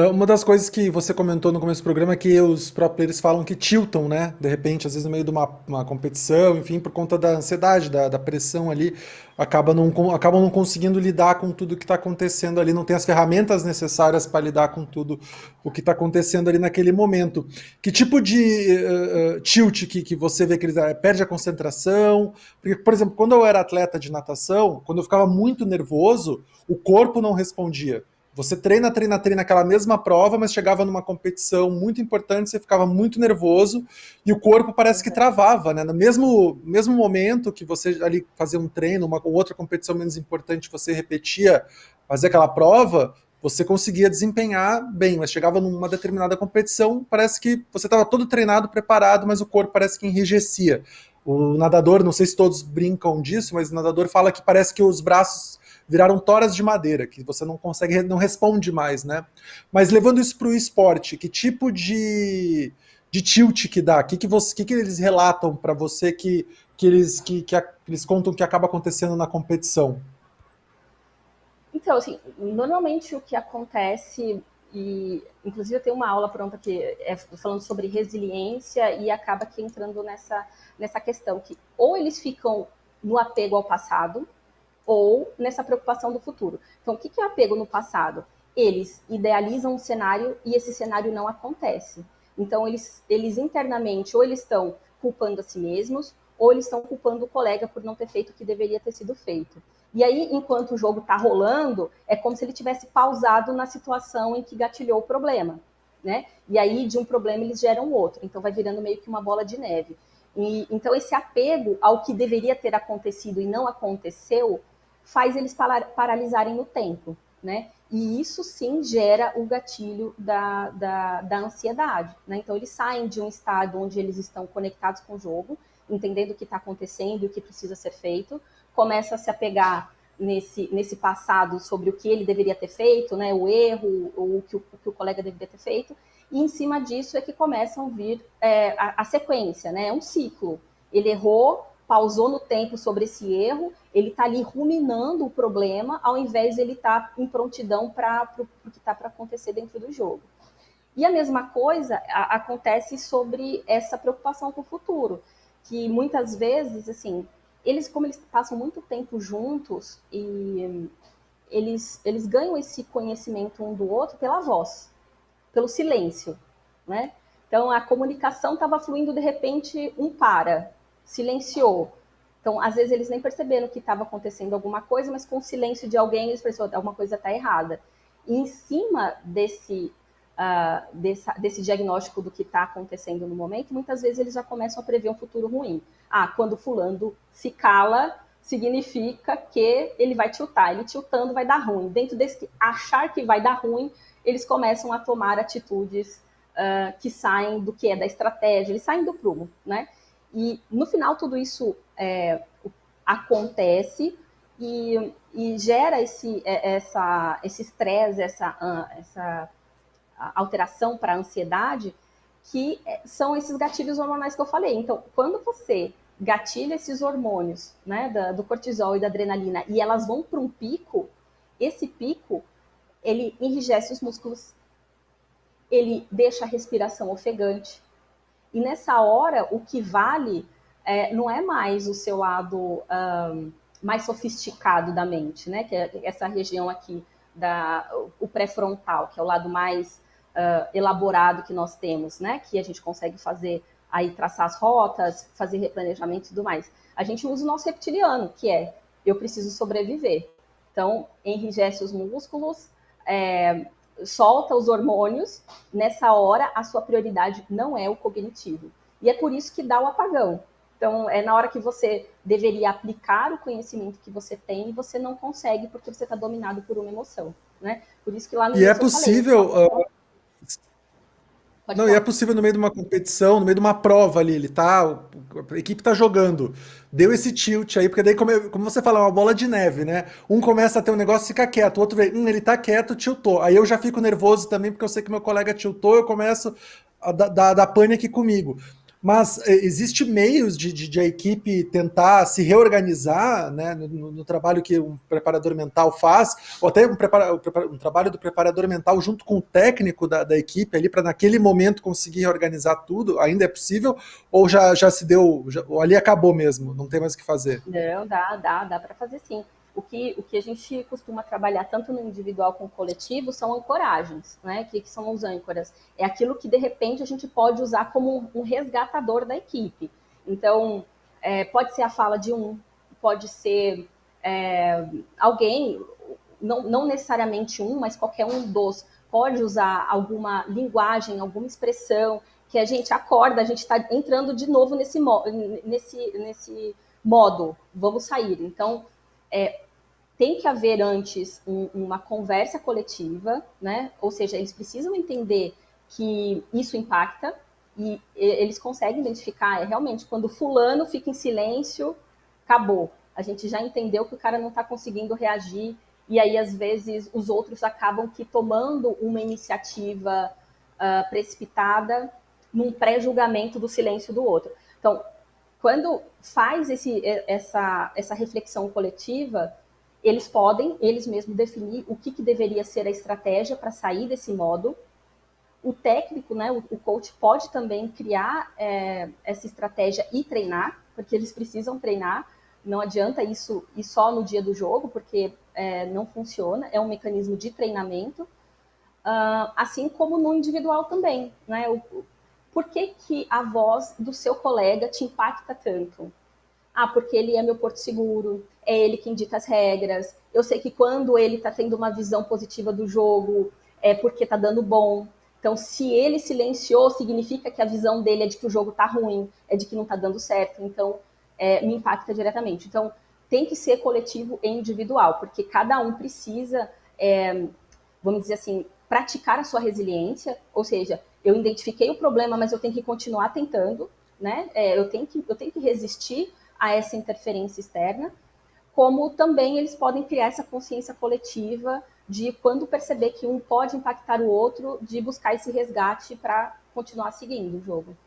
Uma das coisas que você comentou no começo do programa é que os pro players falam que tiltam, né? De repente, às vezes no meio de uma competição, enfim, por conta da ansiedade, da pressão ali, acabam não conseguindo lidar com tudo que está acontecendo ali, não tem as ferramentas necessárias para lidar com tudo o que está acontecendo ali naquele momento. Que tipo de tilt que você vê que eles perde a concentração? Porque, por exemplo, quando eu era atleta de natação, quando eu ficava muito nervoso, o corpo não respondia. Você treina aquela mesma prova, mas chegava numa competição muito importante, você ficava muito nervoso e o corpo parece que Uhum. travava, né? No mesmo momento que você ali fazia um treino, uma ou outra competição menos importante, você repetia, fazia aquela prova, você conseguia desempenhar bem, mas chegava numa determinada competição, parece que você estava todo treinado, preparado, mas o corpo parece que enrijecia. O nadador, não sei se todos brincam disso, mas o nadador fala que parece que os braços viraram toras de madeira, que você não consegue, não responde mais, né? Mas levando isso para o esporte, que tipo de tilt que dá? Que eles relatam para você eles contam que acaba acontecendo na competição? Então, assim, normalmente o que acontece, e inclusive eu tenho uma aula pronta que é falando sobre resiliência e acaba aqui entrando nessa questão que ou eles ficam no apego ao passado ou nessa preocupação do futuro. Então, o que é apego no passado? Eles idealizam um cenário e esse cenário não acontece. Então, eles internamente, ou eles estão culpando a si mesmos, ou eles estão culpando o colega por não ter feito o que deveria ter sido feito. E aí, enquanto o jogo está rolando, é como se ele tivesse pausado na situação em que gatilhou o problema, né? E aí, de um problema, eles geram outro. Então, vai virando meio que uma bola de neve. E, então, esse apego ao que deveria ter acontecido e não aconteceu faz eles paralisarem no tempo, né? E isso sim gera o gatilho da ansiedade, né? Então eles saem de um estado onde eles estão conectados com o jogo, entendendo o que está acontecendo e o que precisa ser feito, começa a se apegar nesse passado sobre o que ele deveria ter feito, né? O erro, ou o que o colega deveria ter feito, e em cima disso é que começam a vir a sequência, né? É um ciclo. Ele errou, pausou no tempo sobre esse erro, ele está ali ruminando o problema, ao invés de ele estar em prontidão para o que está para acontecer dentro do jogo. E a mesma coisa acontece sobre essa preocupação com o futuro, que muitas vezes, assim, como eles passam muito tempo juntos e eles ganham esse conhecimento um do outro pela voz, pelo silêncio, né? Então a comunicação estava fluindo, de repente silenciou. Então, às vezes eles nem perceberam que estava acontecendo alguma coisa, mas com o silêncio de alguém eles perceberam que alguma coisa está errada. E em cima desse diagnóstico do que está acontecendo no momento, muitas vezes eles já começam a prever um futuro ruim. Quando fulano se cala, significa que ele vai tiltar. Ele tiltando vai dar ruim. Dentro desse achar que vai dar ruim, eles começam a tomar atitudes que saem do que é da estratégia, eles saem do prumo, né? E no final tudo isso acontece e gera esse estresse, essa alteração para a ansiedade, que são esses gatilhos hormonais que eu falei. Então, quando você gatilha esses hormônios, né, do cortisol e da adrenalina, e elas vão para um pico, esse pico, ele enrijece os músculos, ele deixa a respiração ofegante. E nessa hora, o que vale não é mais o seu lado mais sofisticado da mente, né? Que é essa região aqui, o pré-frontal, que é o lado mais elaborado que nós temos, né? Que a gente consegue fazer aí, traçar as rotas, fazer replanejamento e tudo mais. A gente usa o nosso reptiliano, que é eu preciso sobreviver. Então, enrijece os músculos, solta os hormônios, nessa hora a sua prioridade não é o cognitivo. E é por isso que dá o apagão. Então, é na hora que você deveria aplicar o conhecimento que você tem e você não consegue porque você está dominado por uma emoção, né? Por isso que lá no E é início eu falei, possível, pode não, e é falar. possível no meio de uma competição, no meio de uma prova ali, a equipe tá jogando, deu esse tilt aí, porque daí, como você fala, é uma bola de neve, né? Um começa a ter um negócio, fica quieto, o outro vê, ele tá quieto, tiltou. Aí eu já fico nervoso também, porque eu sei que meu colega tiltou, eu começo a dar pânico aqui comigo. Mas existe meios de a equipe tentar se reorganizar, né, no trabalho que um preparador mental faz, ou até um trabalho do preparador mental junto com o técnico da equipe ali, para naquele momento conseguir reorganizar tudo? Ainda é possível? Ou já se deu, ou ali acabou mesmo, não tem mais o que fazer? Não, dá para fazer sim. O que a gente costuma trabalhar tanto no individual como no coletivo são ancoragens, né? Que são os âncoras. É aquilo que de repente a gente pode usar como um resgatador da equipe. Então, pode ser a fala de um, pode ser alguém, não necessariamente um, mas qualquer um dos, pode usar alguma linguagem, alguma expressão que a gente acorda, a gente está entrando de novo nesse modo, vamos sair. Então, tem que haver antes uma conversa coletiva, né? Ou seja, eles precisam entender que isso impacta e eles conseguem identificar, realmente, quando fulano fica em silêncio, acabou. A gente já entendeu que o cara não está conseguindo reagir e aí, às vezes, os outros acabam que tomando uma iniciativa precipitada num pré-julgamento do silêncio do outro. Então, quando faz essa reflexão coletiva, eles podem, eles mesmos, definir o que deveria ser a estratégia para sair desse modo. O técnico, né, o coach, pode também criar essa estratégia e treinar, porque eles precisam treinar. Não adianta isso ir só no dia do jogo, porque não funciona. É um mecanismo de treinamento. Assim como no individual também, né? Por que a voz do seu colega te impacta tanto? Ah, porque ele é meu porto seguro, é ele quem dita as regras. Eu sei que quando ele está tendo uma visão positiva do jogo, é porque está dando bom. Então, se ele silenciou, significa que a visão dele é de que o jogo está ruim, é de que não está dando certo. Então, me impacta diretamente. Então, tem que ser coletivo e individual, porque cada um precisa, vamos dizer assim, praticar a sua resiliência, ou seja, eu identifiquei o problema, mas eu tenho que continuar tentando, né? Eu tenho que resistir a essa interferência externa, como também eles podem criar essa consciência coletiva de quando perceber que um pode impactar o outro, de buscar esse resgate para continuar seguindo o jogo.